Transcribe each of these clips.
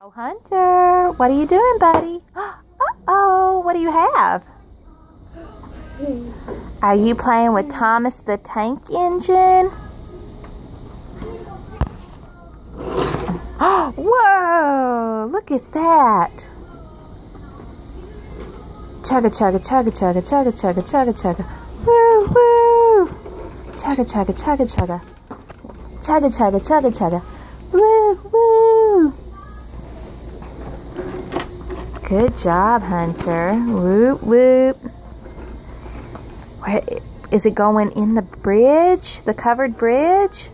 Oh, Hunter, what are you doing, buddy? Uh-oh, what do you have? Are you playing with Thomas the Tank Engine? Whoa, look at that. Chugga, chugga, chugga, chugga, chugga, chugga, chugga, chugga. Woo, woo. Chugga, chugga, chugga, chugga. Chugga, chugga, chugga, chugga. Woo, woo. Good job, Hunter. Whoop, whoop. Where, is it going in the bridge? The covered bridge?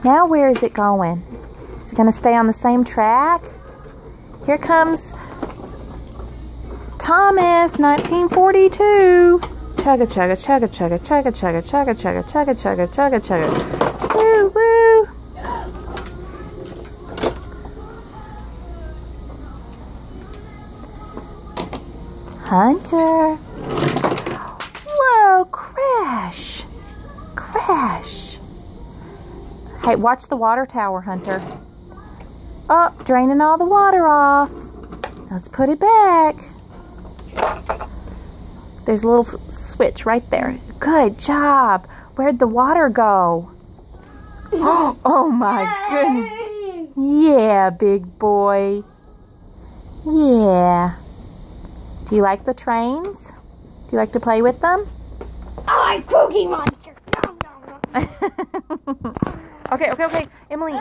Now where is it going? Is it going to stay on the same track? Here comes Thomas, 1942. Chugga, chugga, chugga, chugga, chugga, chugga, chugga, chugga, chugga, chugga, chugga, chugga. Woo, woo. Hunter. Whoa, crash. Crash. Hey, watch the water tower, Hunter. Oh, draining all the water off. Let's put it back. There's a little switch right there. Good job. Where'd the water go? Oh my goodness. Yeah, big boy. Yeah. Do you like the trains? Do you like to play with them? I like Cookie Monster. No, no, no. Okay. Emily.